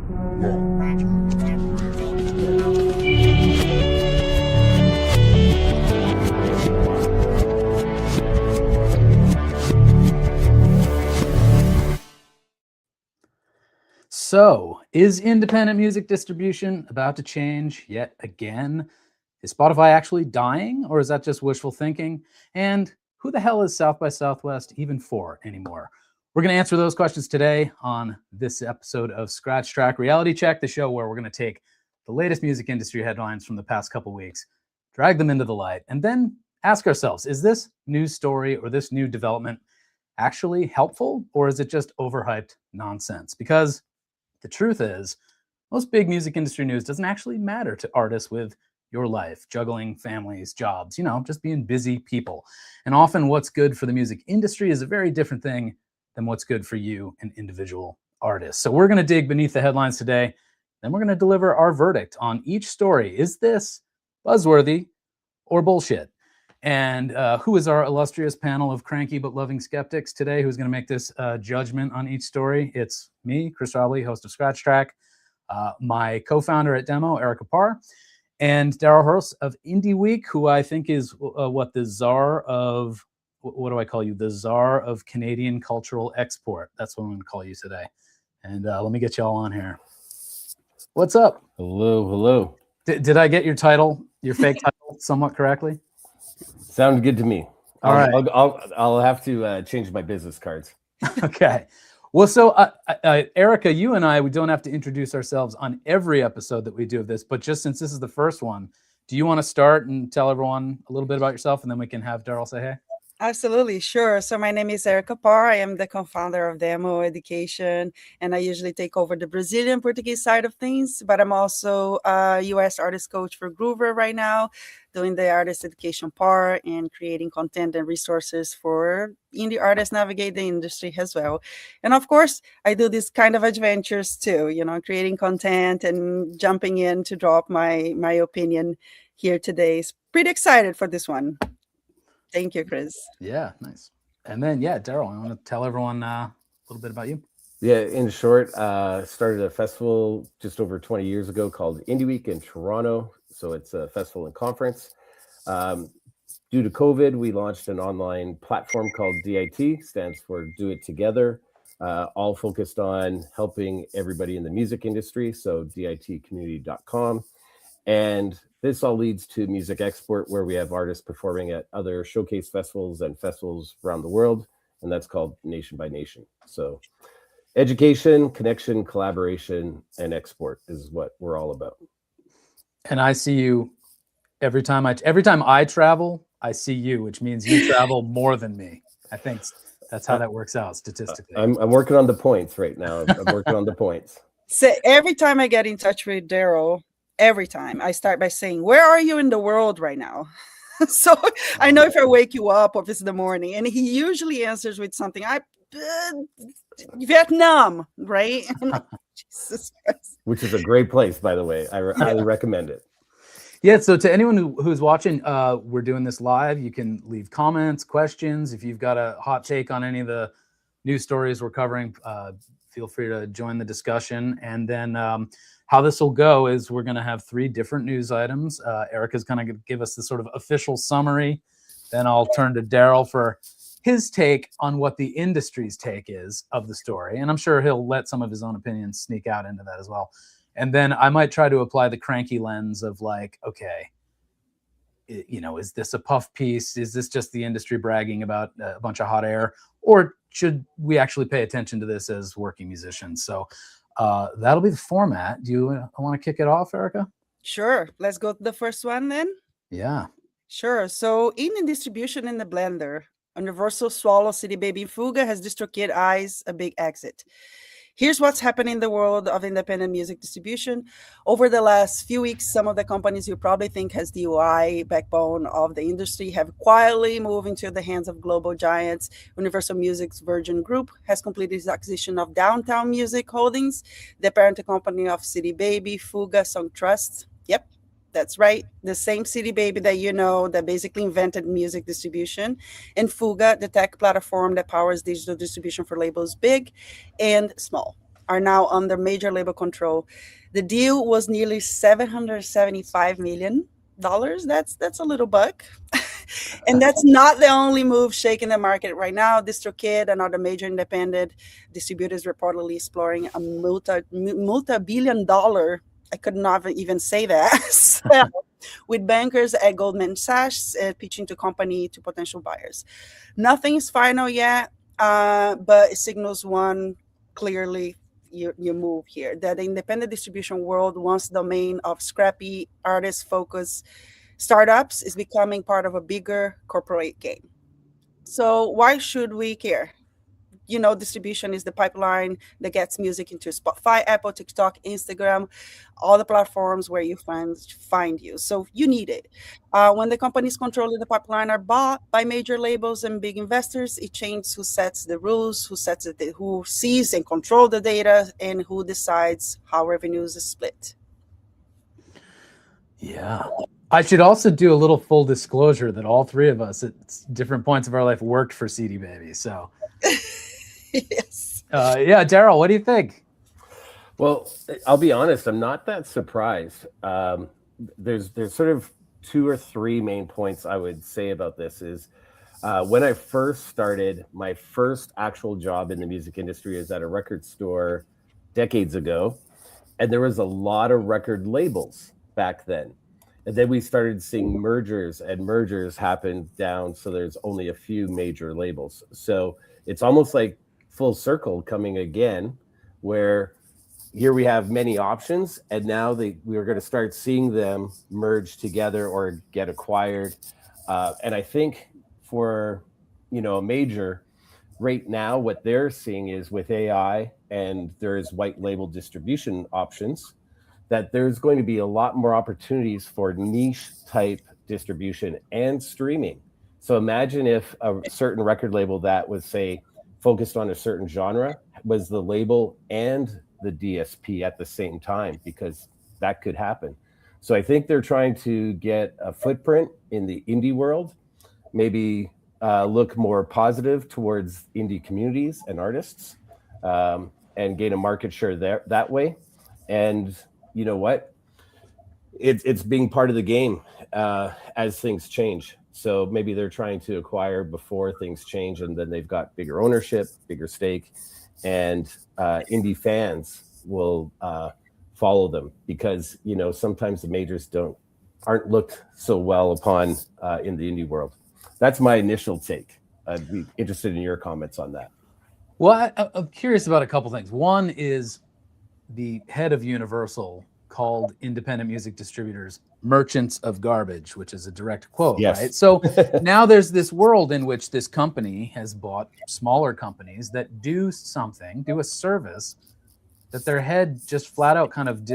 So, is independent music distribution about to change yet again? Is Spotify actually dying, or is that just wishful thinking? And who the hell is South by Southwest even for anymore? We're going to answer those questions today on this episode of Scratch Track Reality Check, the show where we're going to take the latest music industry headlines from the past couple weeks, drag them into the light, and then ask ourselves, is this news story or this new development actually helpful, or is it just overhyped nonsense? Because the truth is, most big music industry news doesn't actually matter to artists with your life, juggling families, jobs, just being busy people. And often what's good for the music industry is a very different thing than what's good for you, an individual artist. So we're going to dig beneath the headlines today. Then we're going to deliver our verdict on each story. Is this buzzworthy or bullshit? And who is our illustrious panel of cranky but loving skeptics today who's going to make this judgment on each story? It's me, Chris Robley, host of Scratch Track, my co-founder at Demo, Erica Parr, and Daryl Hurst of Indie Week, who I think is the czar of, what do I call you? The czar of Canadian cultural export. That's what I'm going to call you today. And let me get you all on here. What's up? Hello. Did I get your title, your fake title, somewhat correctly? Sounds good to me. All right. I'll have to change my business cards. Okay. Well, so Erica, you and we don't have to introduce ourselves on every episode that we do of this, but just since this is the first one, do you want to start and tell everyone a little bit about yourself, and then we can have Daryl say hey? Absolutely, sure. So my name is Erica Parr. I am the co-founder of Demo Education, and I usually take over the Brazilian Portuguese side of things, but I'm also a U.S. artist coach for Groover right now, doing the artist education part and creating content and resources for indie artists navigate the industry as well. And of course, I do these kind of adventures too, creating content and jumping in to drop my opinion here today. It's pretty excited for this one. Thank you, Chris. Yeah, nice. And then, Daryl, I want to tell everyone a little bit about you. Yeah, in short, started a festival just over 20 years ago called Indie Week in Toronto. So it's a festival and conference. Due to COVID, we launched an online platform called DIT, stands for Do It Together, all focused on helping everybody in the music industry. So ditcommunity.com. And this all leads to Music Export, where we have artists performing at other showcase festivals and festivals around the world. And that's called Nation by Nation. So education, connection, collaboration, and export is what we're all about. And I see you every time I travel, I see you, which means you travel more than me. I think that's how that works out statistically. I'm working on the points right now. I'm working on the points. So every time I get in touch with Daryl, every time I start by saying, where are you in the world right now? So I know if I wake you up or if it's the morning, and he usually answers with something, Vietnam, right? Jesus Christ. Which is a great place, by the way. I highly recommend it. Yeah, so to anyone who's watching, we're doing this live. You can leave comments, questions. If you've got a hot take on any of the news stories we're covering, feel free to join the discussion. And then how this will go is we're going to have 3 different news items. Erica's going to give us the sort of official summary. Then I'll turn to Daryl for his take on what the industry's take is of the story. And I'm sure he'll let some of his own opinions sneak out into that as well. And then I might try to apply the cranky lens of like, okay, is this a puff piece? Is this just the industry bragging about a bunch of hot air? Or should we actually pay attention to this as working musicians? So that'll be the format. Do you want to kick it off, Erica? Sure. Let's go to the first one then. Yeah. Sure. So indie distribution in the blender. Universal swallow City Baby Fuga has DistroKid eyes a big exit. Here's what's happening in the world of independent music distribution. Over the last few weeks, some of the companies you probably think has the UI backbone of the industry have quietly moved into the hands of global giants. Universal Music's Virgin Group has completed its acquisition of Downtown Music Holdings, the parent company of City Baby, Fuga, Song Trust. Yep, that's right. The same City Baby that basically invented music distribution, and Fuga, the tech platform that powers digital distribution for labels big and small. are now under major label control. The deal was nearly $775 million. That's a little buck. And that's not the only move shaking the market right now. DistroKid, another major independent distributor, is reportedly exploring a multi-billion dollar, I could not even say that, sell with bankers at Goldman Sachs pitching to potential buyers. Nothing is final yet, but it signals one clearly you move here, that the independent distribution world, once domain of scrappy artist focus startups, is becoming part of a bigger corporate game. So why should we care? Distribution is the pipeline that gets music into Spotify, Apple, TikTok, Instagram, all the platforms where you find you. So you need it. When the companies controlling the pipeline are bought by major labels and big investors, it changes who sets the rules, who sees and control the data, and who decides how revenues is split. Yeah. I should also do a little full disclosure that all three of us at different points of our life worked for CD Baby. So Yes. Yeah, Daryl, what do you think? Well, I'll be honest, I'm not that surprised. There's sort of two or three main points I would say about this is when I first started, my first actual job in the music industry is at a record store decades ago. And there was a lot of record labels back then. And then we started seeing mergers, and mergers happened down. So there's only a few major labels. So it's almost like full circle coming again, where here we have many options, and now we're going to start seeing them merge together or get acquired. And I think for a major right now, what they're seeing is with AI and there's white label distribution options, that there's going to be a lot more opportunities for niche type distribution and streaming. So imagine if a certain record label that was, say, focused on a certain genre was the label and the DSP at the same time, because that could happen. So I think they're trying to get a footprint in the indie world, maybe look more positive towards indie communities and artists, and gain a market share that way. And you know what? It's being part of the game as things change. So maybe they're trying to acquire before things change, and then they've got bigger ownership, bigger stake, and indie fans will follow them, because sometimes the majors aren't looked so well upon in the indie world. That's my initial take. I'd be interested in your comments on that. Well, I'm curious about a couple things. One is the head of Universal called independent music distributors merchants of garbage, which is a direct quote, Yes. right? So now there's this world in which this company has bought smaller companies that do a service that their head just flat out kind of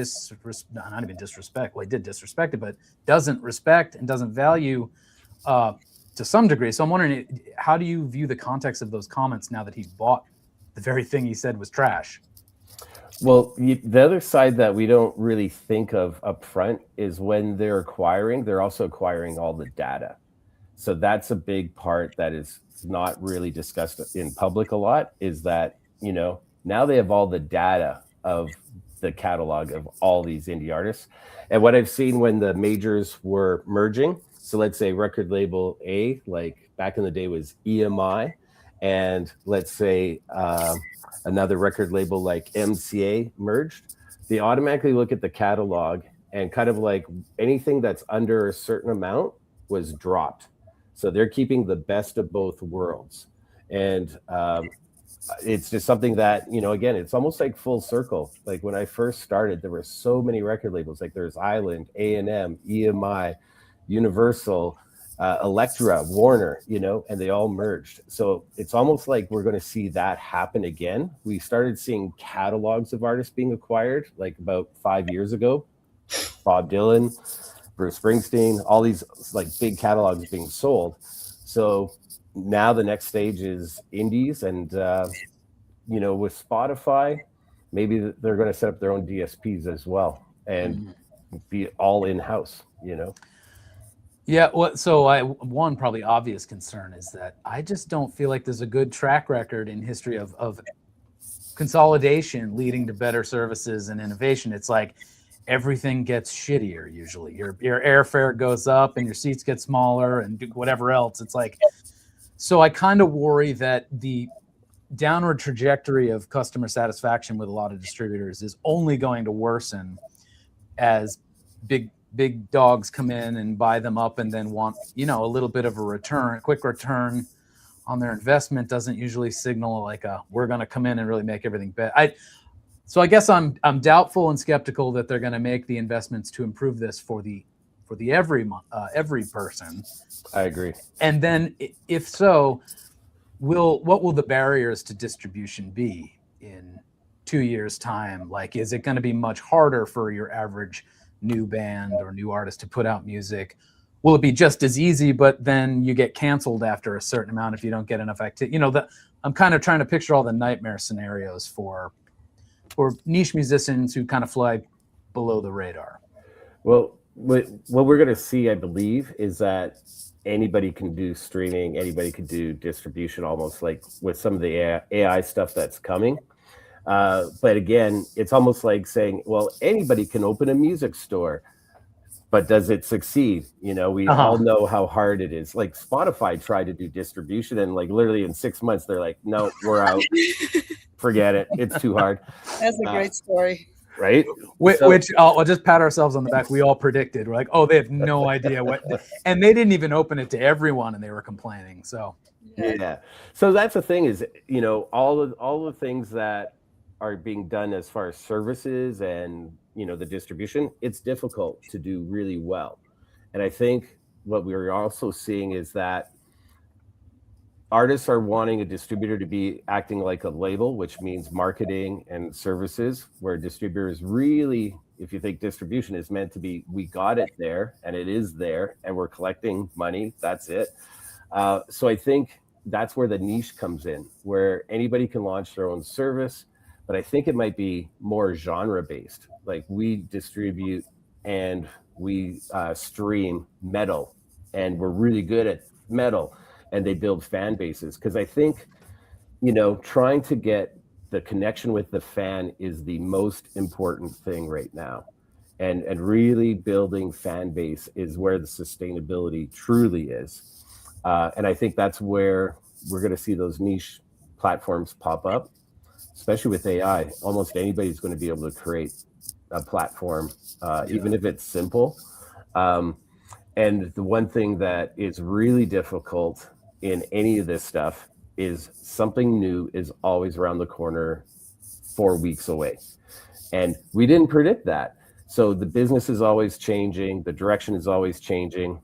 not even disrespect. Well, he did disrespect it, but doesn't respect and doesn't value to some degree. So I'm wondering, how do you view the context of those comments now that he's bought the very thing he said was trash? Well, the other side that we don't really think of up front is when they're acquiring, they're also acquiring all the data. So that's a big part that is not really discussed in public a lot, is that, now they have all the data of the catalog of all these indie artists. And what I've seen when the majors were merging, so let's say record label A, like back in the day was EMI, and let's say another record label like MCA merged, they automatically look at the catalog and kind of like anything that's under a certain amount was dropped. So they're keeping the best of both worlds. And it's just something that, again, it's almost like full circle. Like when I first started, there were so many record labels. Like there's Island, A&M, EMI, Universal, Elektra, Warner, and they all merged. So it's almost like we're going to see that happen again. We started seeing catalogs of artists being acquired like about 5 years ago. Bob Dylan, Bruce Springsteen, all these like big catalogs being sold. So now the next stage is indies, and with Spotify, maybe they're going to set up their own DSPs as well and be all in-house, Yeah, well, so one probably obvious concern is that I just don't feel like there's a good track record in history of consolidation leading to better services and innovation. It's like everything gets shittier usually. Your airfare goes up and your seats get smaller and whatever else. It's like, so I kind of worry that the downward trajectory of customer satisfaction with a lot of distributors is only going to worsen as big dogs come in and buy them up and then want, you know, a little bit of a quick return on their investment doesn't usually signal like we're going to come in and really make everything better. So I guess I'm doubtful and skeptical that they're going to make the investments to improve this for the every person. I agree. And then if so, what will the barriers to distribution be in 2 years' time? Like, is it going to be much harder for your average new band or new artist to put out music? Will it be just as easy, but then you get canceled after a certain amount if you don't get enough activity? You know, I'm kind of trying to picture all the nightmare scenarios for niche musicians who kind of fly below the radar. Well, what we're going to see, I believe, is that anybody can do streaming, anybody can do distribution, almost like with some of the AI stuff that's coming. But again, it's almost like saying, well, anybody can open a music store, but does it succeed? You know, we all know how hard it is. Like Spotify tried to do distribution and like literally in 6 months, they're like, no, we're out. Forget it. It's too hard. That's a great story. Right? Which I'll just pat ourselves on the back. We all predicted. We're like, oh, they have no idea what, and they didn't even open it to everyone, and they were complaining. So yeah. So that's the thing is, you know, all the things that are being done as far as services and, you know, the distribution, it's difficult to do really well. And I think what we're also seeing is that artists are wanting a distributor to be acting like a label, which means marketing and services, where distributors really, if you think distribution is meant to be, we got it there and it is there and we're collecting money, that's it. So I think that's where the niche comes in, where anybody can launch their own service, but I think it might be more genre based. Like we distribute and we stream metal and we're really good at metal. And they build fan bases, because I think, you know, trying to get the connection with the fan is the most important thing right now, and really building fan base is where the sustainability truly is, and I think that's where we're going to see those niche platforms pop up, especially with AI. Almost anybody's going to be able to create a platform, even if it's simple. And the one thing that is really difficult in any of this stuff is something new is always around the corner 4 weeks away. And we didn't predict that. So the business is always changing, the direction is always changing.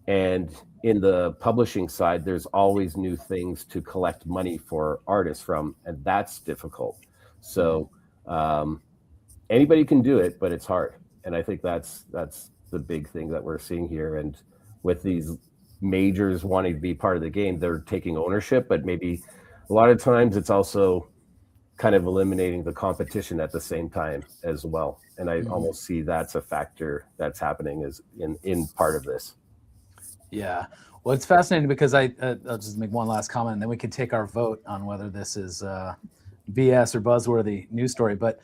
And in the publishing side, there's always new things to collect money for artists from, and that's difficult. So anybody can do it, but it's hard. And I think that's the big thing that we're seeing here. And with these majors wanting to be part of the game, they're taking ownership, but maybe a lot of times it's also kind of eliminating the competition at the same time as well. And I almost see that's a factor that's happening is in part of this. Yeah. Well, it's fascinating because I'll just make one last comment and then we can take our vote on whether this is BS or Buzzworthy news story. But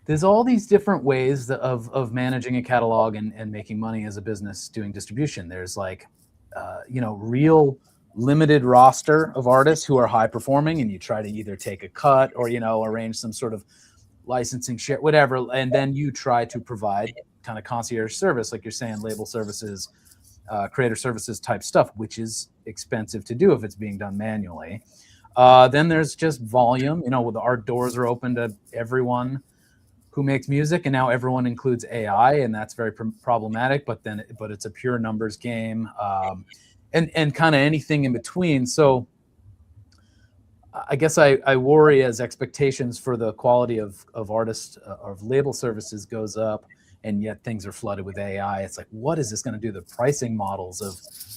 there's all these different ways of managing a catalog and making money as a business doing distribution. There's like, real limited roster of artists who are high performing, and you try to either take a cut or, arrange some sort of licensing share, whatever. And then you try to provide kind of concierge service, like you're saying, label services, creator services type stuff, which is expensive to do if it's being done manually. Then there's just volume, our doors are open to everyone who makes music, and now everyone includes AI, and that's very problematic. But it's a pure numbers game, and kind of anything in between. So I guess I worry as expectations for the quality of artists of label services goes up, and yet things are flooded with AI. It's like, what is this going to do? The pricing models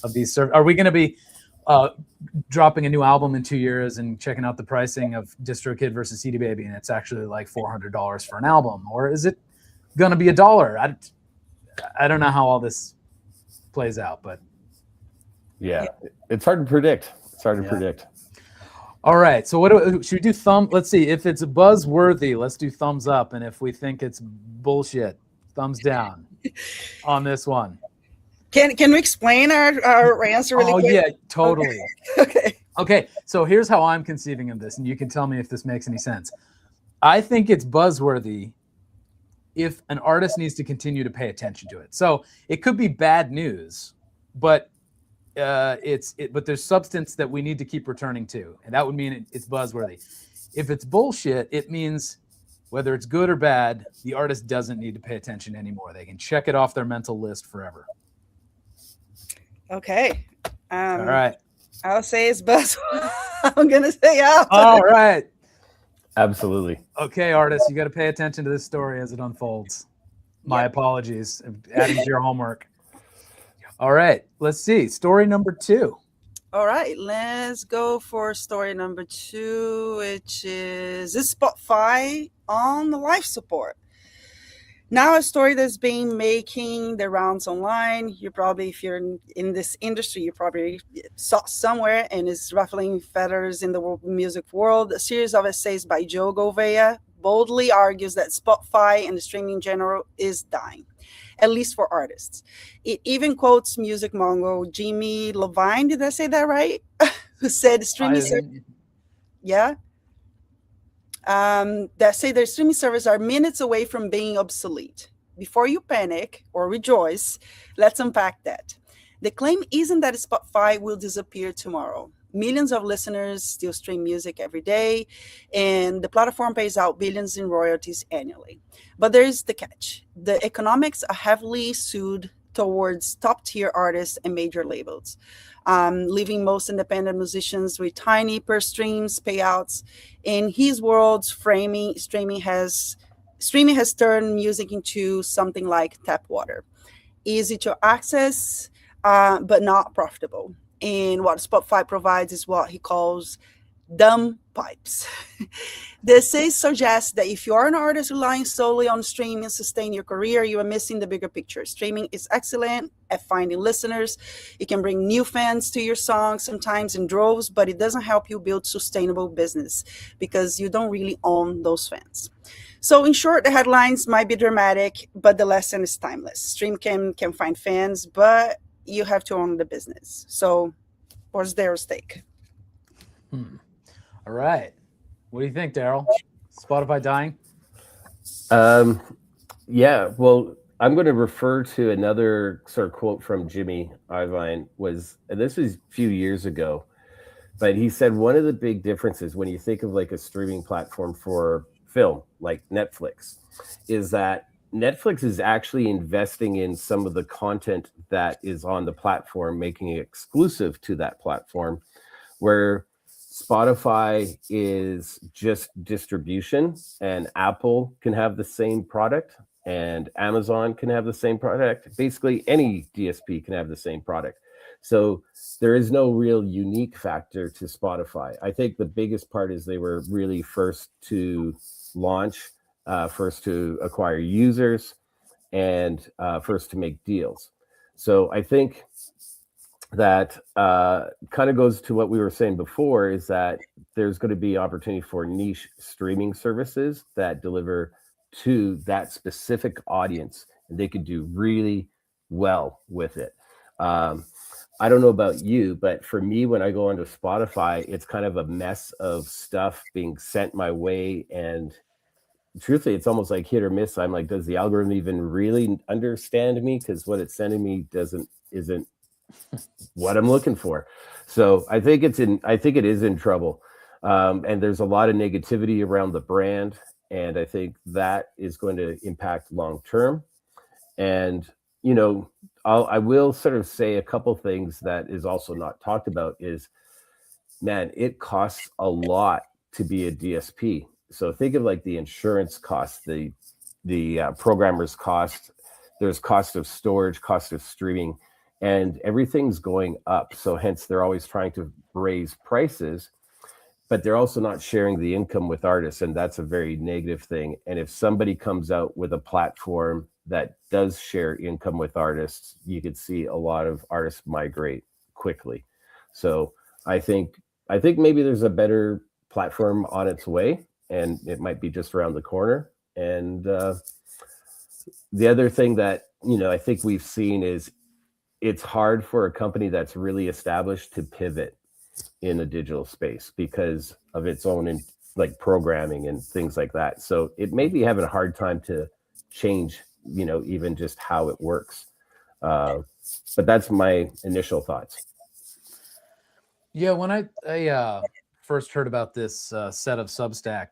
of these are we going to be dropping a new album in 2 years and checking out the pricing of DistroKid versus CD Baby, and it's actually like $400 for an album? Or is it going to be $1? I don't know how all this plays out, but yeah, it's hard to predict. It's hard to predict. All right. So should we do thumb? Let's see. If it's buzzworthy, let's do thumbs up. And if we think it's bullshit, thumbs down on this one. Can we explain our answer really quick? Yeah, totally. Okay. Okay. So here's how I'm conceiving of this, and you can tell me if this makes any sense. I think it's buzzworthy if an artist needs to continue to pay attention to it. So it could be bad news, but but there's substance that we need to keep returning to, and that would mean it's buzzworthy. If it's bullshit, it means whether it's good or bad, the artist doesn't need to pay attention anymore. They can check it off their mental list forever. Okay. All right. I'll say it's buzz. I'm gonna say out. All right. Absolutely. Okay, artists, you got to pay attention to this story as it unfolds. My apologies. Adding to your homework. All right, let's see. Story number 2. All right, let's go for story number 2, which is Spotify on the life support. Now, a story that's been making the rounds online. You probably, if you're in this industry, you probably saw somewhere, and it's ruffling feathers in the music world. A series of essays by Joe Gouveia boldly argues that Spotify and the streaming in general is dying, at least for artists. It even quotes music mongo Jimmy Levine, did I say that right? Who said streaming that say their streaming services are minutes away from being obsolete. Before you panic or rejoice, let's unpack that. The claim isn't that Spotify will disappear tomorrow. Millions of listeners still stream music every day, and the platform pays out billions in royalties annually. But there's the catch. The economics are heavily skewed towards top-tier artists and major labels, leaving most independent musicians with tiny per streams payouts. In his world, streaming has turned music into something like tap water, easy to access, but not profitable. And what Spotify provides is what he calls dumb pipes. The essay suggests that if you are an artist relying solely on streaming to sustain your career, you are missing the bigger picture. Streaming is excellent at finding listeners. It can bring new fans to your songs, sometimes in droves, but it doesn't help you build sustainable business because you don't really own those fans. So in short, the headlines might be dramatic, but the lesson is timeless. Stream can find fans, but you have to own the business. So what's their stake? All right. What do you think, Daryl? Spotify dying? Yeah, well, I'm going to refer to another sort of quote from Jimmy Iovine and this was a few years ago, but he said one of the big differences when you think of like a streaming platform for film, like Netflix, is that Netflix is actually investing in some of the content that is on the platform, making it exclusive to that platform, where Spotify is just distribution, and Apple can have the same product, and Amazon can have the same product. Basically, any DSP can have the same product. So there is no real unique factor to Spotify. I think the biggest part is they were really first to launch, first to acquire users, and first to make deals. So I think that kind of goes to what we were saying before, is that there's going to be opportunity for niche streaming services that deliver to that specific audience, and they could do really well with it. I don't know about you, but for me, when I go onto Spotify, it's kind of a mess of stuff being sent my way, and truthfully, it's almost like hit or miss. I'm like, does the algorithm even really understand me? Because what it's sending me isn't what I'm looking for. So I think it is in trouble. And there's a lot of negativity around the brand. And I think that is going to impact long term. And, I will sort of say a couple things that is also not talked about is, man, it costs a lot to be a DSP. So think of like the insurance cost, the programmer's cost, there's cost of storage, cost of streaming, and everything's going up. So hence they're always trying to raise prices, but they're also not sharing the income with artists. And that's a very negative thing. And if somebody comes out with a platform that does share income with artists, you could see a lot of artists migrate quickly. So I think I think maybe there's a better platform on its way, and it might be just around the corner. And the other thing that, I think we've seen is it's hard for a company that's really established to pivot in a digital space because of its own like programming and things like that. So it may be having a hard time to change, even just how it works. But that's my initial thoughts. Yeah, when I first heard about this set of Substack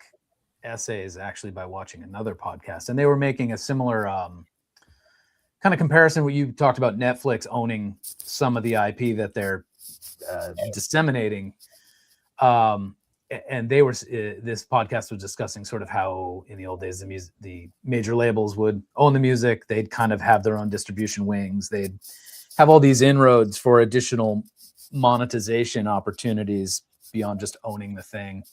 essays, actually by watching another podcast, and they were making a similar kind of comparison. What you talked about, Netflix owning some of the IP that they're disseminating, and they were this podcast was discussing sort of how in the old days the major labels would own the music. They'd kind of have their own distribution wings. They'd have all these inroads for additional monetization opportunities beyond just owning the thing,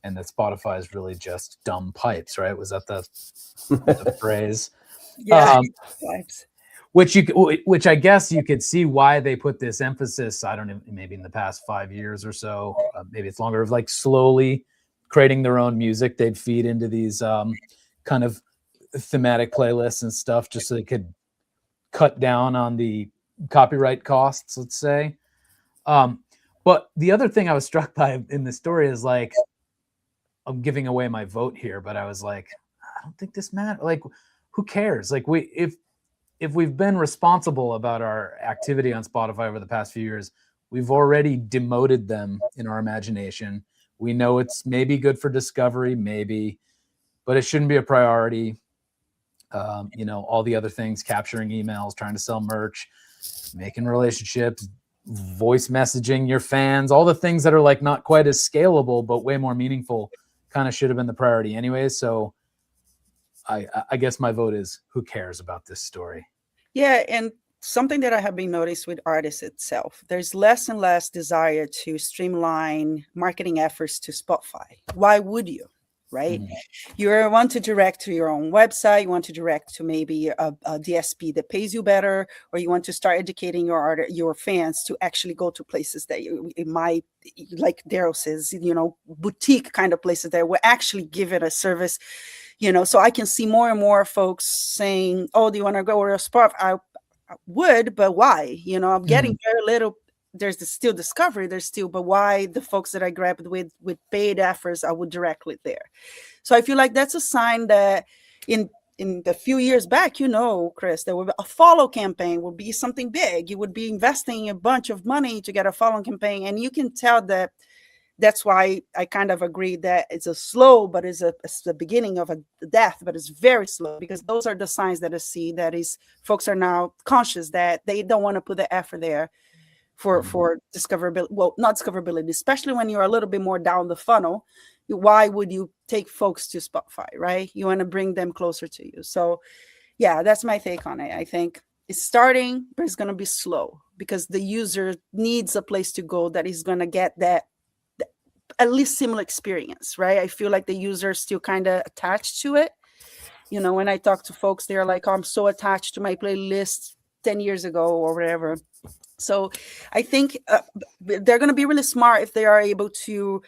and that Spotify is really just dumb pipes, right? Was that the phrase? Yeah, pipes. Which I guess you could see why they put this emphasis. I don't know, maybe in the past 5 years or so, maybe it's longer, of like slowly creating their own music. They'd feed into these kind of thematic playlists and stuff just so they could cut down on the copyright costs, let's say. But the other thing I was struck by in the story is, like, I'm giving away my vote here, but I was like, I don't think this matters. Like, who cares? Like, if we've been responsible about our activity on Spotify over the past few years, we've already demoted them in our imagination. We know it's maybe good for discovery, maybe, but it shouldn't be a priority. All the other things, capturing emails, trying to sell merch, making relationships, voice messaging your fans, all the things that are like not quite as scalable but way more meaningful, kind of should have been the priority anyway. So I guess my vote is, who cares about this story? Yeah, and something that I have been noticed with artists itself, there's less and less desire to streamline marketing efforts to Spotify. Why would you? Right? You want to direct to your own website, you want to direct to maybe a DSP that pays you better, or you want to start educating your fans to actually go to places that it might, like Daryl says, boutique kind of places that will actually give it a service. So I can see more and more folks saying, "Oh, do you want to go to a Spotify?" I would, but why? I'm getting very little. There's still discovery. But why the folks that I grabbed with paid efforts, I would directly there. So I feel like that's a sign that in the few years back, Chris, there would a follow campaign would be something big. You would be investing a bunch of money to get a follow campaign, and you can tell that. That's why I kind of agree that it's a slow, but it's the beginning of a death, but it's very slow, because those are the signs that I see that is folks are now conscious that they don't want to put the effort there for discoverability. Well, not discoverability, especially when you're a little bit more down the funnel. Why would you take folks to Spotify, right? You want to bring them closer to you. So yeah, that's my take on it. I think it's starting, but it's going to be slow because the user needs a place to go that is going to get that at least similar experience, right? I feel like the user is still kind of attached to it. When I talk to folks, they're like, "Oh, I'm so attached to my playlist 10 years ago or whatever." So I think they're going to be really smart if they are able to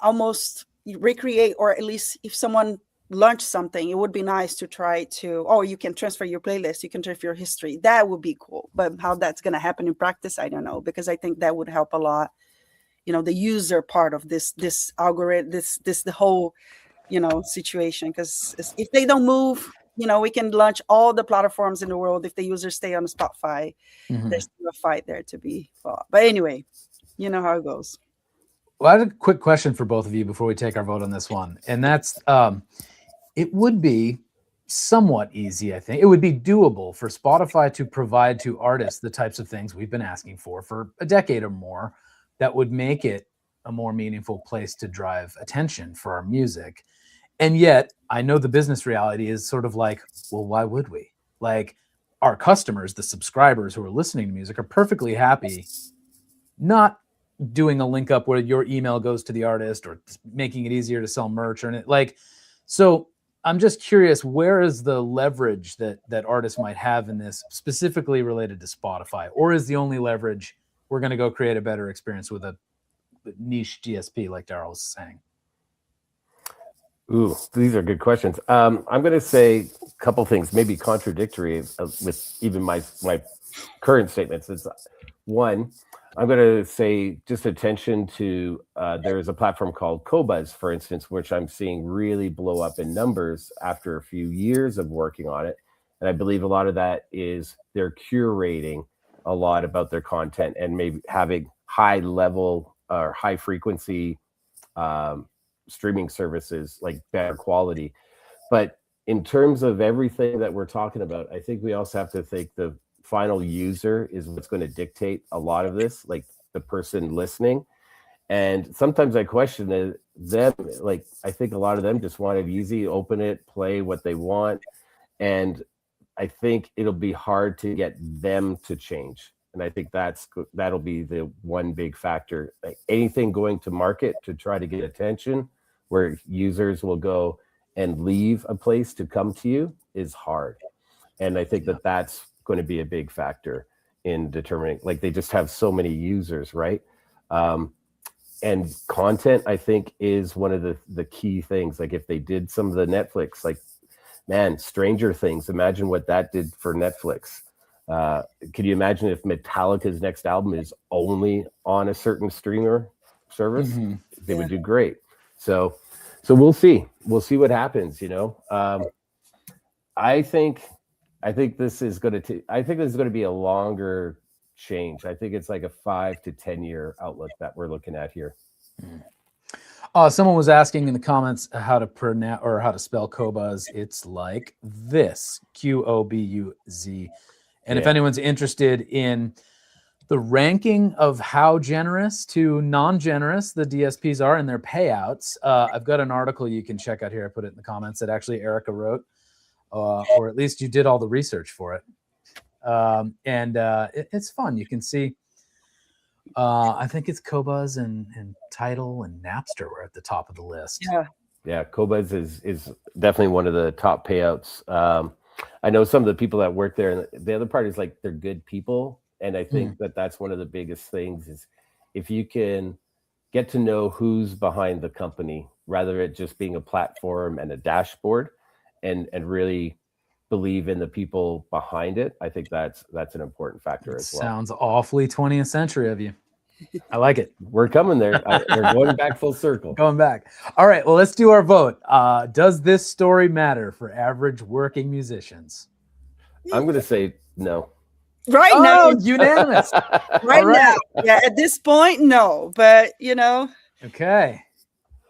almost recreate, or at least if someone launched something, it would be nice to try to, you can transfer your playlist, you can transfer your history. That would be cool. But how that's going to happen in practice, I don't know, because I think that would help a lot. The user part of this algorithm, the whole, situation. Because if they don't move, we can launch all the platforms in the world. If the users stay on Spotify, there's still a fight there to be fought. But anyway, you know how it goes. Well, I have a quick question for both of you before we take our vote on this one. And that's, it would be somewhat easy, I think. It would be doable for Spotify to provide to artists the types of things we've been asking for a decade or more, that would make it a more meaningful place to drive attention for our music. And yet, I know the business reality is sort of like, well, why would we? Like, our customers, the subscribers who are listening to music, are perfectly happy not doing a link up where your email goes to the artist, or making it easier to sell merch, so I'm just curious, where is the leverage that artists might have in this, specifically related to Spotify? Or is the only leverage, we're going to go create a better experience with a niche DSP, like Daryl was saying? Ooh, these are good questions. I'm going to say a couple things, maybe contradictory with even my current statements. It's one, I'm going to say just attention to there's a platform called Qobuz, for instance, which I'm seeing really blow up in numbers after a few years of working on it. And I believe a lot of that is they're curating a lot about their content and maybe having high level or high frequency streaming services, like better quality. But in terms of everything that we're talking about, I think we also have to think the final user is what's going to dictate a lot of this, like the person listening. And sometimes I question them, like I think a lot of them just want it easy, open it, play what they want. And I think it'll be hard to get them to change. And I think that'll be the one big factor. Like anything going to market to try to get attention, where users will go and leave a place to come to you, is hard. And I think that's going to be a big factor in determining, like they just have so many users, right? And content, I think, is one of the key things. Like if they did some of the Netflix, like, man, Stranger Things, imagine what that did for Netflix. Could you imagine if Metallica's next album is only on a certain streamer service? Mm-hmm. They would do great. So we'll see. We'll see what happens. You know, I think this is going to be a longer change. I think it's like a 5 to 10 year outlook that we're looking at here. Someone was asking in the comments how to pronounce or how to spell Qobuz. It's like this, Qobuz. And if anyone's interested in the ranking of how generous to non-generous the DSPs are in their payouts, I've got an article you can check out here. I put it in the comments that actually Erica wrote, or at least you did all the research for it. It's fun. You can see, I think it's Qobuz and Tidal and Napster were at the top of the list. Yeah, Qobuz is definitely one of the top payouts. I know some of the people that work there, and the other part is like they're good people. And I think that's one of the biggest things is if you can get to know who's behind the company, rather it just being a platform and a dashboard, and really believe in the people behind it. I think that's an important factor as well. Sounds awfully 20th century of you. I like it. We're coming there. We're going back full circle. Going back. All right. Well, let's do our vote. Does this story matter for average working musicians? I'm going to say no. Right now, unanimous. Right now, yeah. At this point, no. But you know, okay.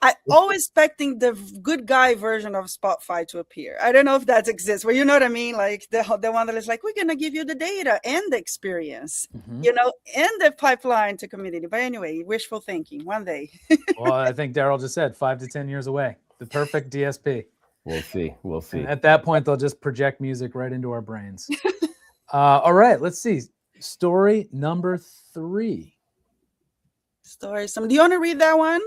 I always expecting the good guy version of Spotify to appear. I don't know if that exists. Well, you know what I mean? Like the one that is like, we're gonna give you the data and the experience, you know, and the pipeline to community. But anyway, wishful thinking. One day. Well, I think Daryl just said 5 to 10 years away. The perfect DSP. We'll see. We'll see. And at that point, they'll just project music right into our brains. All right. Let's see. Story number 3. Do you want to read that one,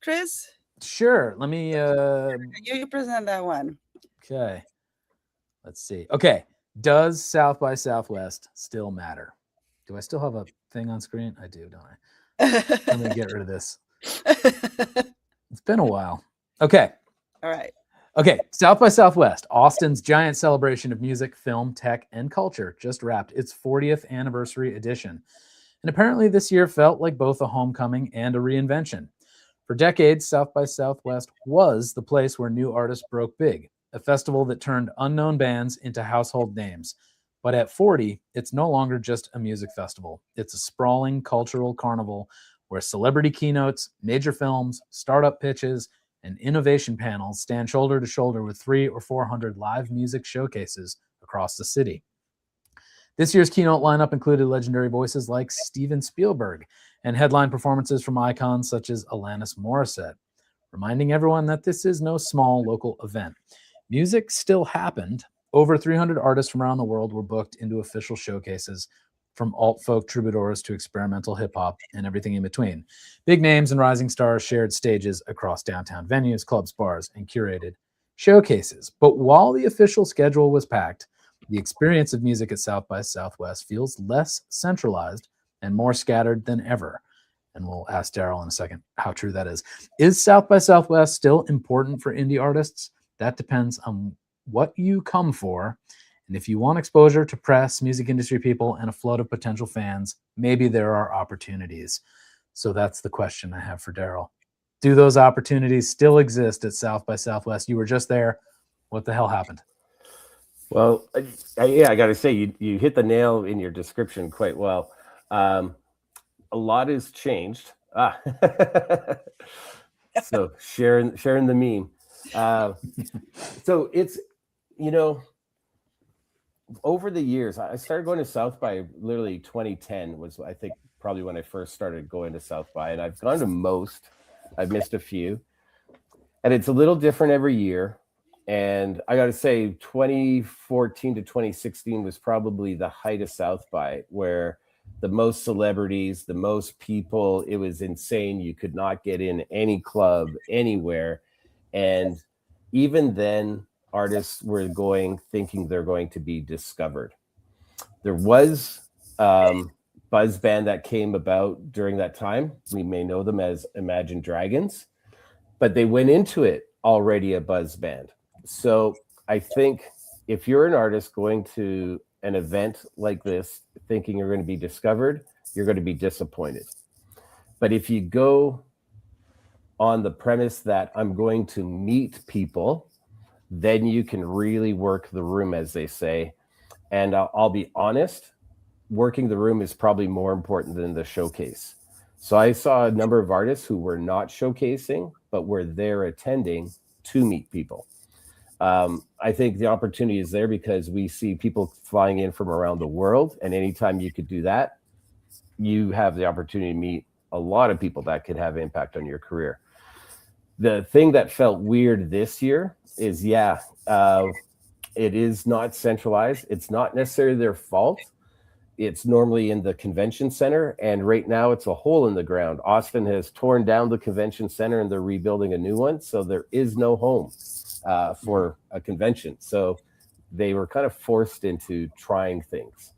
Chris? Sure. Let me you present that one. Okay. Let's see. Okay. Does South by Southwest still matter? Do I still have a thing on screen? I do, don't I? Let me get rid of this. It's been a while. Okay. All right. Okay. South by Southwest, Austin's giant celebration of music, film, tech, and culture, just wrapped its 40th anniversary edition. And apparently this year felt like both a homecoming and a reinvention. For decades, South by Southwest was the place where new artists broke big, a festival that turned unknown bands into household names. But at 40, it's no longer just a music festival. It's a sprawling cultural carnival where celebrity keynotes, major films, startup pitches, and innovation panels stand shoulder to shoulder with 300 or 400 live music showcases across the city. This year's keynote lineup included legendary voices like Steven Spielberg and headline performances from icons such as Alanis Morissette, reminding everyone that this is no small local event. Music still happened. Over 300 artists from around the world were booked into official showcases, from alt-folk troubadours to experimental hip-hop and everything in between. Big names and rising stars shared stages across downtown venues, clubs, bars, and curated showcases. But while the official schedule was packed, the experience of music at South by Southwest feels less centralized and more scattered than ever. And we'll ask Daryl in a second how true that is. Is South by Southwest still important for indie artists? That depends on what you come for. And if you want exposure to press, music industry people, and a flood of potential fans, maybe there are opportunities. So that's the question I have for Daryl. Do those opportunities still exist at South by Southwest? You were just there. What the hell happened? Well, yeah, I got to say, you hit the nail in your description quite well. A lot has changed. So sharing the meme. So it's, over the years, I started going to South by literally 2010 was, I think, probably when I first started going to South by, and I've gone to most. I've missed a few, and it's a little different every year. And I got to say, 2014 to 2016 was probably the height of South by, where the most celebrities, the most people, it was insane. You could not get in any club anywhere. And even then, artists were thinking they're going to be discovered. There was buzz band that came about during that time. We may know them as Imagine Dragons, but they went into it already a buzz band. So I think if you're an artist going to an event like this, thinking you're going to be discovered, you're going to be disappointed. But if you go on the premise that I'm going to meet people, then you can really work the room, as they say. And I'll be honest, working the room is probably more important than the showcase. So I saw a number of artists who were not showcasing, but were there attending to meet people. I think the opportunity is there because we see people flying in from around the world. And anytime you could do that, you have the opportunity to meet a lot of people that could have impact on your career. The thing that felt weird this year is, it is not centralized. It's not necessarily their fault. It's normally in the convention center. And right now it's a hole in the ground. Austin has torn down the convention center and they're rebuilding a new one. So there is no home for a convention. So they were kind of forced into trying things.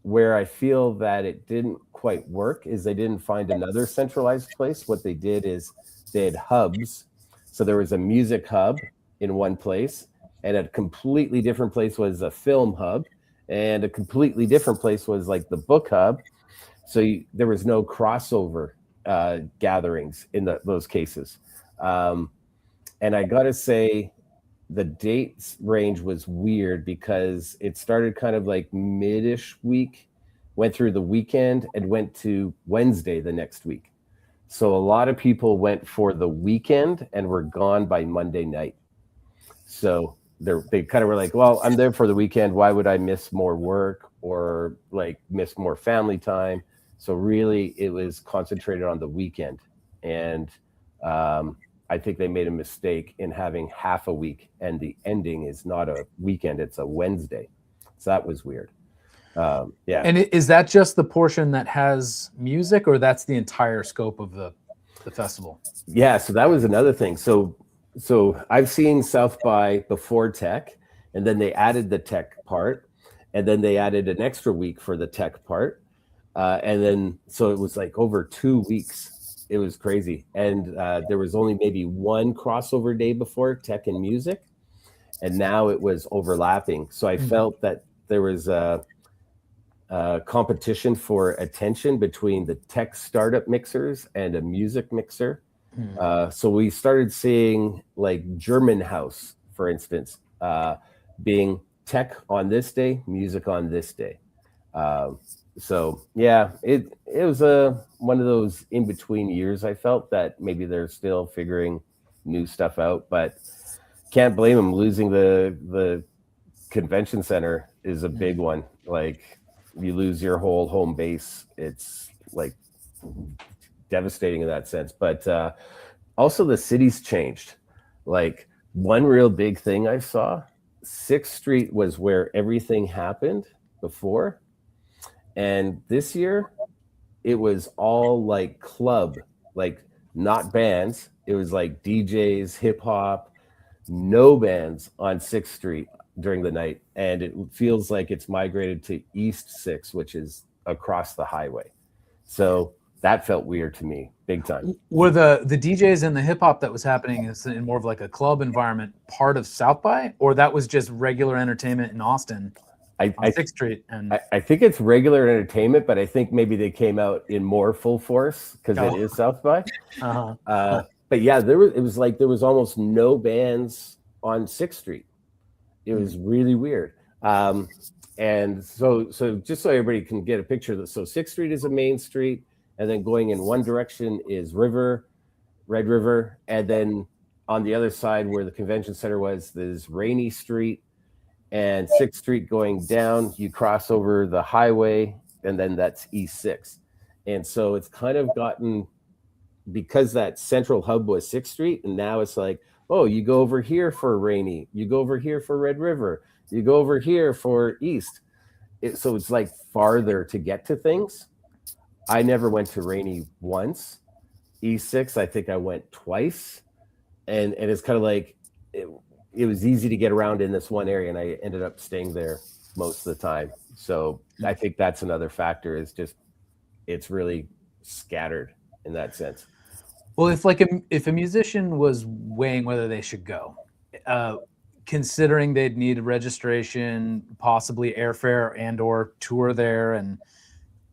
Where I feel that it didn't quite work is they didn't find another centralized place. What they did is they had hubs. So there was a music hub in one place, and a completely different place was a film hub, and a completely different place was like the book hub. So there was no crossover gatherings in those cases. And I got to say, the dates range was weird because it started kind of like mid-ish week, went through the weekend, and went to Wednesday the next week. So a lot of people went for the weekend and were gone by Monday night. So they kind of were like, well, I'm there for the weekend. Why would I miss more work or like miss more family time? So really it was concentrated on the weekend. And I think they made a mistake in having half a week, and the ending is not a weekend, it's a Wednesday. So that was weird. Yeah. And is that just the portion that has music, or that's the entire scope of the festival? Yeah, so that was another thing. So I've seen South by before tech, and then they added the tech part, and then they added an extra week for the tech part. And then, so it was like over 2 weeks. It was crazy. And there was only maybe one crossover day before tech and music, and now it was overlapping. So I felt that there was a competition for attention between the tech startup mixers and a music mixer. So we started seeing like German House, for instance, being tech on this day, music on this day. So yeah, it was one of those in between years. I felt that maybe they're still figuring new stuff out, but can't blame them. Losing the convention center is a big one. Like, you lose your whole home base. It's like devastating in that sense. But also the city's changed. Like, one real big thing I saw, 6th Street was where everything happened before. And this year, it was all like club, like not bands. It was like DJs, hip hop, no bands on 6th Street during the night. And it feels like it's migrated to East 6, which is across the highway. So that felt weird to me, big time. Were the DJs and the hip hop that was happening is in more of like a club environment part of South by, or that was just regular entertainment in Austin on 6th Street? And I think it's regular entertainment, but I think maybe they came out in more full force because it is South by. But yeah, it was like there was almost no bands on 6th Street. It was really weird. And so just so everybody can get a picture of this, so 6th Street is a main street, and then going in one direction is Red River, and then on the other side where the convention center was, there's Rainy Street, and 6th Street going down, you cross over the highway, and then that's East 6. And so it's kind of gotten, because that central hub was 6th Street, and now it's like, oh, you go over here for Rainy, you go over here for Red River, you go over here for East. So it's like farther to get to things. I never went to Rainy once. East 6, I think I went twice. And it's kind of like, it was easy to get around in this one area, and I ended up staying there most of the time. So I think that's another factor, is just it's really scattered in that sense. Well, if a musician was weighing whether they should go, considering they'd need registration, possibly airfare and or tour there and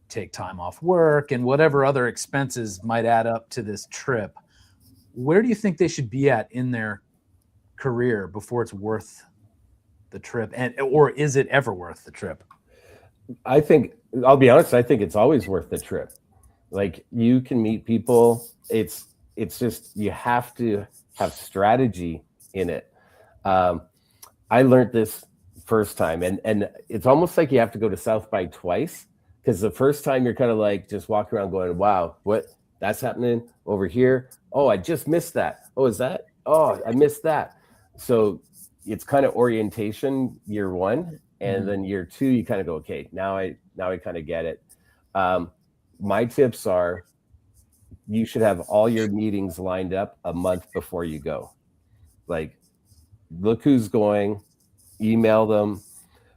take time off work and whatever other expenses might add up to this trip, where do you think they should be at in their career before it's worth the trip? Or is it ever worth the trip? I think, I'll be honest, I think it's always worth the trip. Like, you can meet people. It's just, you have to have strategy in it. I learned this first time, and it's almost like you have to go to South by twice, because the first time you're kind of like just walking around going, wow, that's happening over here. Oh, I just missed that. Oh, is that? Oh, I missed that. So it's kind of orientation year one, and then year two, you kind of go, okay, now I kind of get it. My tips are, you should have all your meetings lined up a month before you go. Like, look who's going, email them,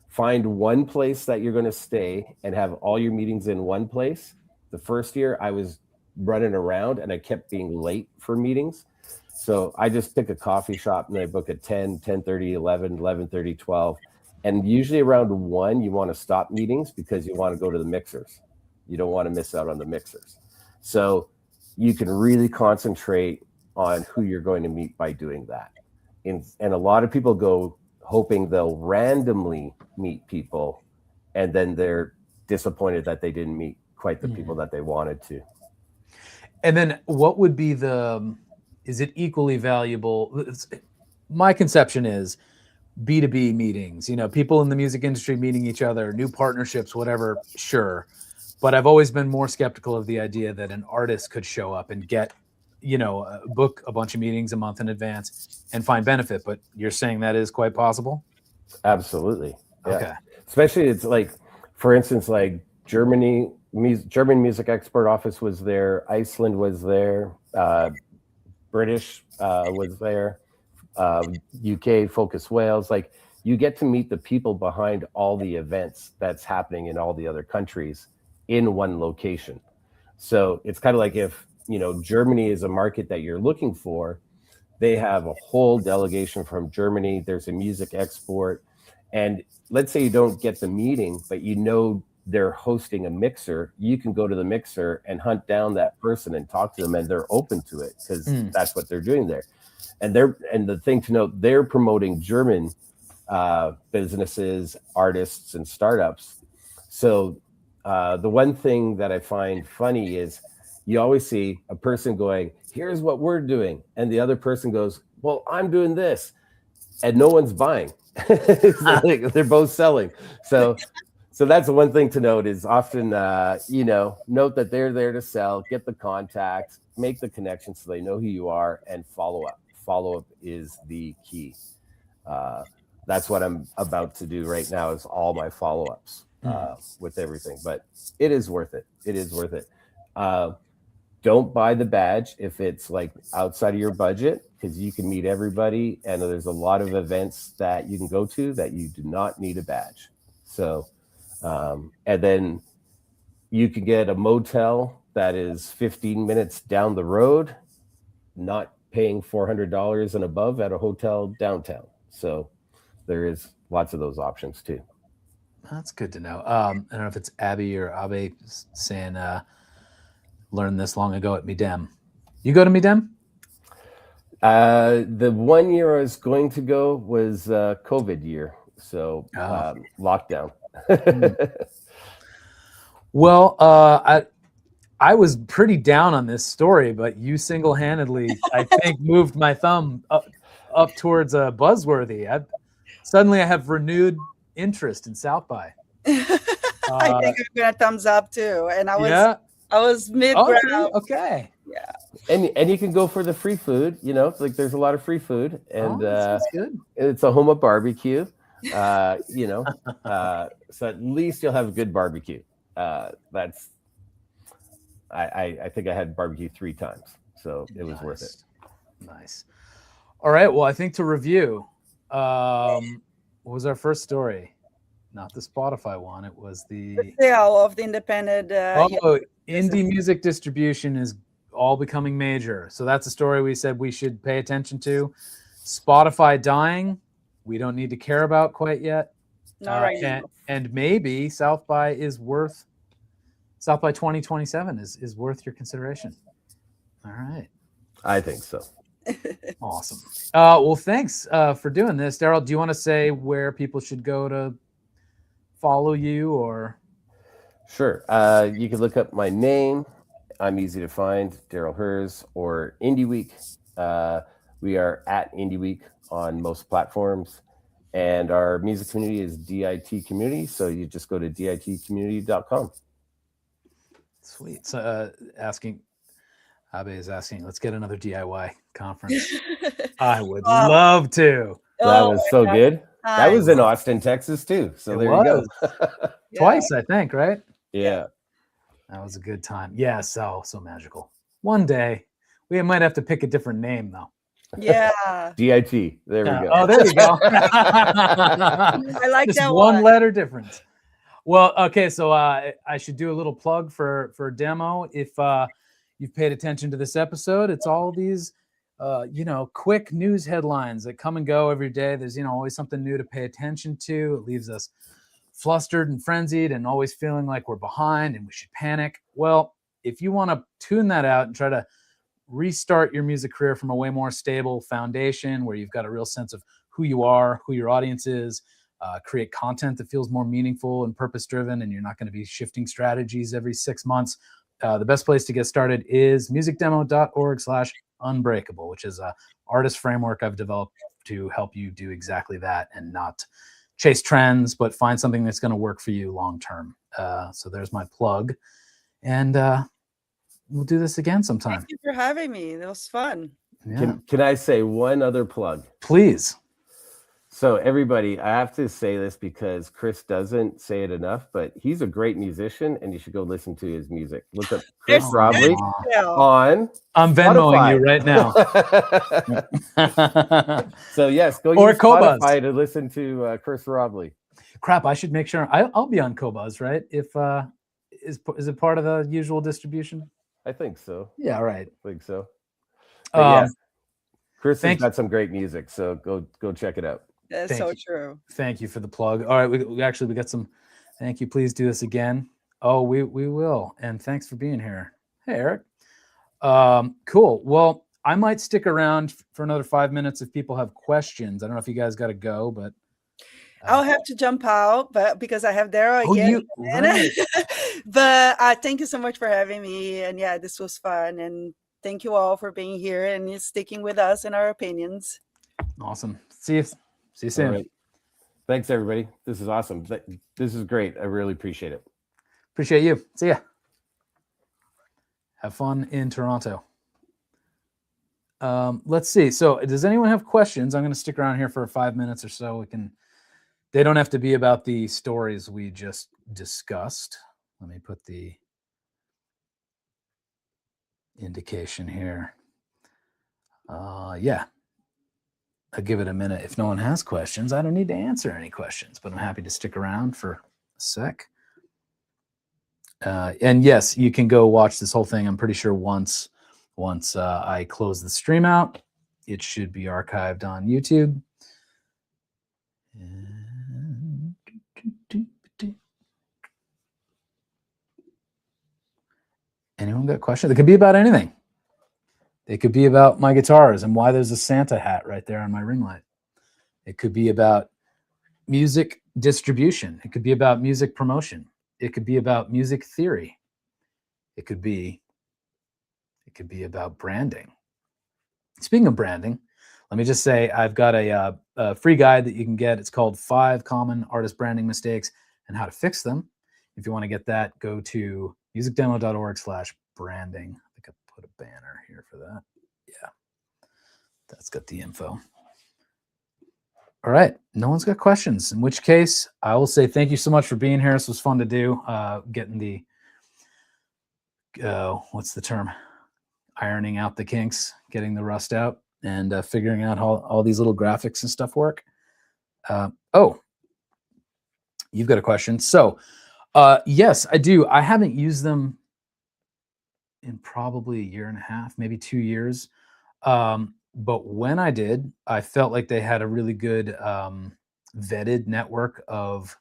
find one place that you're going to stay and have all your meetings in one place. The first year I was running around and I kept being late for meetings. So I just pick a coffee shop and I book at 10, 10:30, 11, 11:30, 12. And usually around 1, you want to stop meetings because you want to go to the mixers. You don't want to miss out on the mixers. So you can really concentrate on who you're going to meet by doing that. And a lot of people go hoping they'll randomly meet people, and then they're disappointed that they didn't meet quite the people that they wanted to. And then what would be is it equally valuable? My conception is B2B meetings, people in the music industry meeting each other, new partnerships, whatever, sure. But I've always been more skeptical of the idea that an artist could show up and get, book a bunch of meetings a month in advance and find benefit. But you're saying that is quite possible? Absolutely. Yeah. Okay. Especially, it's like, for instance, like German Music Export Office was there, Iceland was there, British was there, UK Focus Wales. Like, you get to meet the people behind all the events that's happening in all the other countries in one location. So it's kind of like, if Germany is a market that you're looking for, they have a whole delegation from Germany. There's a music export, and let's say you don't get the meeting, but they're hosting a mixer. You can go to the mixer and hunt down that person and talk to them, and they're open to it because that's what they're doing there. And the thing to note, they're promoting German businesses, artists, and startups. So the one thing that I find funny is, you always see a person going, here's what we're doing. And the other person goes, well, I'm doing this. And no one's buying. They're both selling. So that's the one thing to note, is often, note that they're there to sell, get the contacts, make the connections so they know who you are, and follow up. Follow up is the key. That's what I'm about to do right now, is all my follow-ups with everything. But it is worth it. It is worth it. Don't buy the badge if it's like outside of your budget, because you can meet everybody, and there's a lot of events that you can go to that you do not need a badge. So, and then you can get a motel that is 15 minutes down the road, not paying $400 and above at a hotel downtown. So there is lots of those options too. That's good to know. I don't know if it's Abby or Abe saying, learned this long ago at Midem. You go to Midem? The 1 year I was going to go was COVID year. So lockdown. Well, I was pretty down on this story, but you single-handedly, I think, moved my thumb up towards Buzzworthy. Suddenly I have renewed interest in South by. I think I'm gonna thumbs up too. And I was mid-ground. Okay. Yeah. And you can go for the free food, you know, like there's a lot of free food, and that's good. It's a home of barbecue, you know, so at least you'll have a good barbecue. That's I think I had barbecue 3 times, so it was worth it. Nice. All right. Well, I think to review, what was our first story? Not the Spotify one. It was the sale of the independent. Indie music distribution is all becoming major. So that's a story we said we should pay attention to. Spotify dying, we don't need to care about quite yet. Not right now. And maybe South by 2027 is worth your consideration. All right. I think so. Awesome. Well, thanks for doing this. Daryl, do you want to say where people should go to follow you or? Sure. You can look up my name. I'm easy to find, Daryl Hers, or Indie Week. We are at Indie Week on most platforms. And our music community is DIT Community. So you just go to ditcommunity.com. Sweet. So Abe is asking, let's get another DIY conference. I would love to. That was so good. That was in Austin, Texas too. So there you go. Twice, I think, right? Yeah. That was a good time. Yeah, so magical. One day, we might have to pick a different name though. Yeah. DIT. There we go. Oh, there you go. I like just that one letter difference. Well, okay, so I should do a little plug for a demo. If you've paid attention to this episode, it's all these quick news headlines that come and go every day. There's always something new to pay attention to. It leaves us flustered and frenzied and always feeling like we're behind and we should panic. Well, if you want to tune that out and try to restart your music career from a way more stable foundation where you've got a real sense of who you are, who your audience is, create content that feels more meaningful and purpose-driven, and you're not going to be shifting strategies every 6 months, the best place to get started is musicdemo.org/unbreakable, which is an artist framework I've developed to help you do exactly that and not chase trends, but find something that's going to work for you long term. So there's my plug, and we'll do this again sometime. Thank you for having me. It was fun. Yeah. Can I say one other plug? Please. So everybody, I have to say this because Chris doesn't say it enough, but he's a great musician and you should go listen to his music. Look up Chris Robley on I'm Venmoing you right now. So yes, go or use Cobuzz. Spotify to listen to Chris Robley. Crap, I should make sure I'll be on Cobuzz, right? If is it part of the usual distribution? I think so. Yeah, right. I think so. Yeah, Chris has got you. some great music, so go check it out. That's so true. Thank you for the plug. All right, we got some. Thank you. Please do this again. Oh, we will. And thanks for being here. Hey, Eric. Cool. Well, I might stick around for another 5 minutes if people have questions. I don't know if you guys got to go, but I'll have to jump out, but because I have Daryl again. Right. But thank you so much for having me. And yeah, this was fun. And thank you all for being here and sticking with us and our opinions. Awesome. See you soon. Right. Thanks, everybody. This is awesome. This is great. I really appreciate it. Appreciate you. See ya. Have fun in Toronto. Let's see. So does anyone have questions? I'm going to stick around here for 5 minutes or so. They don't have to be about the stories we just discussed. Let me put the indication here. Yeah. I'll give it a minute. If no one has questions, I don't need to answer any questions, but I'm happy to stick around for a sec. And yes, you can go watch this whole thing. I'm pretty sure once I close the stream out, it should be archived on YouTube. Anyone got questions? It could be about anything. It could be about my guitars and why there's a Santa hat right there on my ring light. It could be about music distribution. It could be about music promotion. It could be about music theory. It could be about branding. Speaking of branding, let me just say I've got a free guide that you can get. It's called 5 Common Artist Branding Mistakes and How to Fix Them. If you want to get that, go to musicdemo.org/branding. I think I put a banner here for that. Yeah, that's got the info. All right, no one's got questions, in which case I will say thank you so much for being here. This was fun to do, getting the, what's the term? Ironing out the kinks, getting the rust out, and figuring out how all these little graphics and stuff work. Oh, you've got a question. So yes, I do. I haven't used them in probably a year and a half, maybe 2 years. But when I did, I felt like they had a really good vetted network of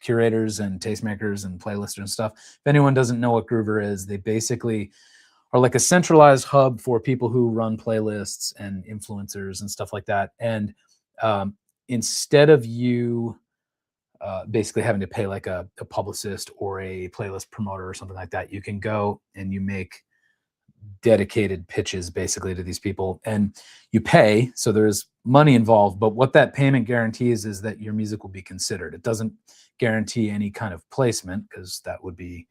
curators and tastemakers and playlisters and stuff. If anyone doesn't know what Groover is, they basically are like a centralized hub for people who run playlists and influencers and stuff like that. And instead of you basically having to pay like a publicist or a playlist promoter or something like that, you can go and you make dedicated pitches basically to these people and you pay. So there's money involved, but what that payment guarantees is that your music will be considered. It doesn't guarantee any kind of placement because that would be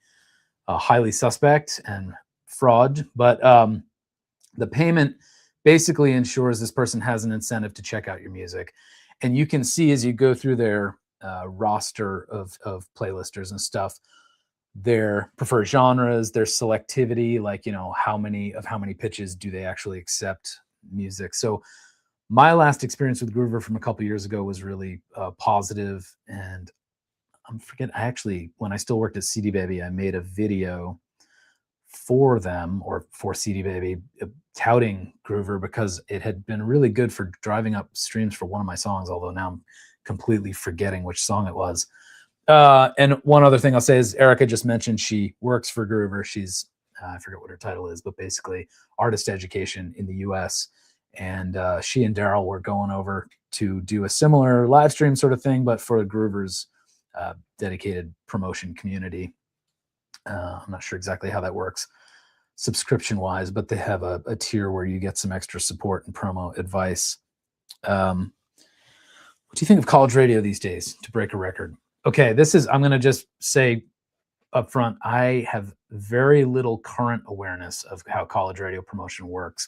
highly suspect and fraud. But the payment basically ensures this person has an incentive to check out your music. And you can see as you go through their roster of playlisters and stuff, their preferred genres, their selectivity, like, you know, how many pitches do they actually accept music. So my last experience with Groover from a couple years ago was really positive. And when I still worked at CD Baby, I made a video for them, or for CD Baby, touting Groover because it had been really good for driving up streams for one of my songs, although now I'm completely forgetting which song it was. And one other thing I'll say is Erica just mentioned she works for Groover. She's, I forget what her title is, but basically artist education in the US. And she and Daryl were going over to do a similar live stream sort of thing, but for Groover's dedicated promotion community. I'm not sure exactly how that works subscription wise, but they have a tier where you get some extra support and promo advice. What do you think of college radio these days, to break a record? Okay, I'm going to just say up front, I have very little current awareness of how college radio promotion works.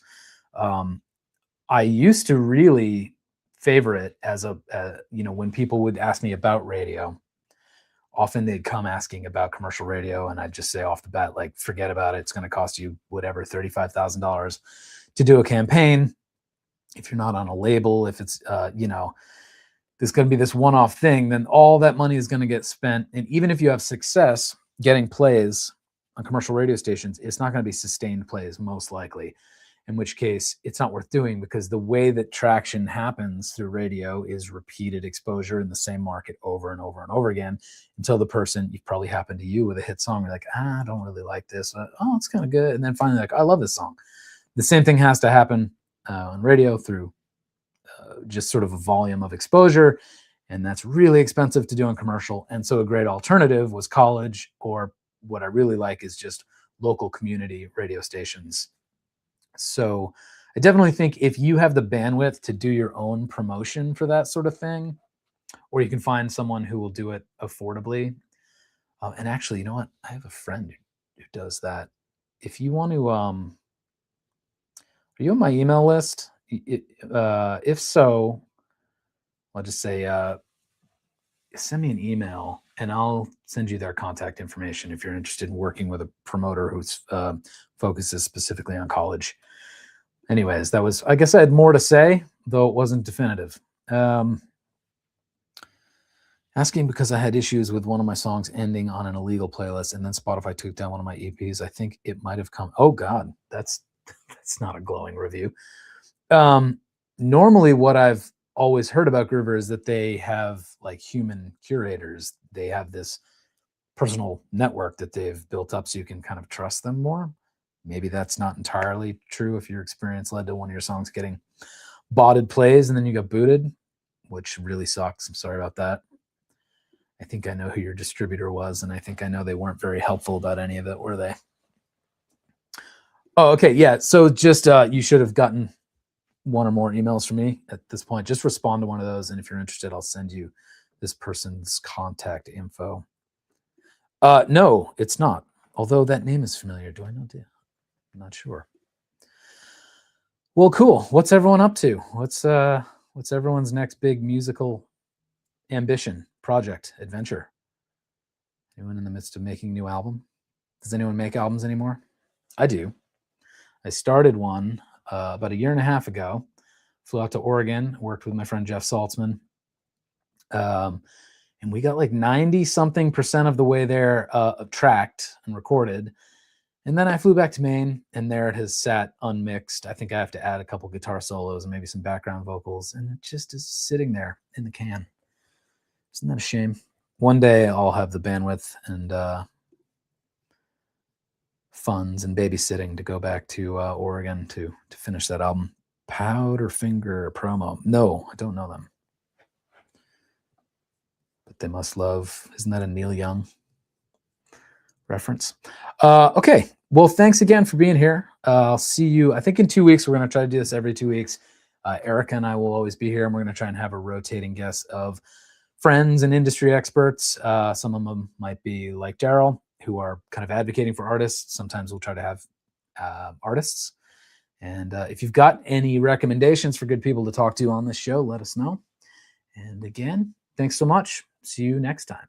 I used to really favor it as when people would ask me about radio, often they'd come asking about commercial radio, and I'd just say off the bat, like, forget about it. It's going to cost you whatever, $35,000 to do a campaign. If you're not on a label, if it's, there's going to be this one-off thing, then all that money is going to get spent. And even if you have success getting plays on commercial radio stations, it's not going to be sustained plays, most likely, in which case it's not worth doing, because the way that traction happens through radio is repeated exposure in the same market over and over and over again until the person, it probably happened to you with a hit song, you're like, I don't really like this. Oh, it's kind of good. And then finally, like, I love this song. The same thing has to happen on radio through just sort of a volume of exposure, and that's really expensive to do on commercial. And so a great alternative was college, or what I really like is just local community radio stations. So I definitely think if you have the bandwidth to do your own promotion for that sort of thing, or you can find someone who will do it affordably. And actually, you know what? I have a friend who does that. If you want to, are you on my email list? If so, I'll just say, send me an email and I'll send you their contact information if you're interested in working with a promoter whose focuses specifically on college. Anyways, I guess I had more to say, though it wasn't definitive. Asking because I had issues with one of my songs ending on an illegal playlist, and then Spotify took down one of my EPs. I think it might have come. Oh God, that's not a glowing review. Normally, what I've always heard about Groover is that they have like human curators. They have this personal network that they've built up, so you can kind of trust them more. Maybe that's not entirely true if your experience led to one of your songs getting botted plays and then you got booted, which really sucks. I'm sorry about that. I think I know who your distributor was, and I think I know they weren't very helpful about any of it, were they? Oh, okay. Yeah. So just you should have gotten one or more emails from me at this point. Just respond to one of those, and if you're interested, I'll send you this person's contact info. No, it's not. Although that name is familiar. Do I know? I'm not sure. Well, cool. What's everyone up to? What's everyone's next big musical ambition, project, adventure? Anyone in the midst of making a new album? Does anyone make albums anymore? I do. I started one about 1.5 years ago. Flew out to Oregon, worked with my friend Jeff Saltzman. And we got like 90-something% of the way there tracked and recorded. And then I flew back to Maine, and there it has sat unmixed. I think I have to add a couple guitar solos and maybe some background vocals, and it just is sitting there in the can. Isn't that a shame? One day I'll have the bandwidth and funds and babysitting to go back to Oregon to finish that album. Powderfinger promo. No, I don't know them. But they must love. Isn't that a Neil Young reference? Okay. Well, thanks again for being here. I'll see you, I think in 2 weeks. We're going to try to do this every 2 weeks. Erica and I will always be here, and we're going to try and have a rotating guest of friends and industry experts. Some of them might be like Daryl, who are kind of advocating for artists. Sometimes we'll try to have artists. And if you've got any recommendations for good people to talk to on this show, let us know. And again, thanks so much. See you next time.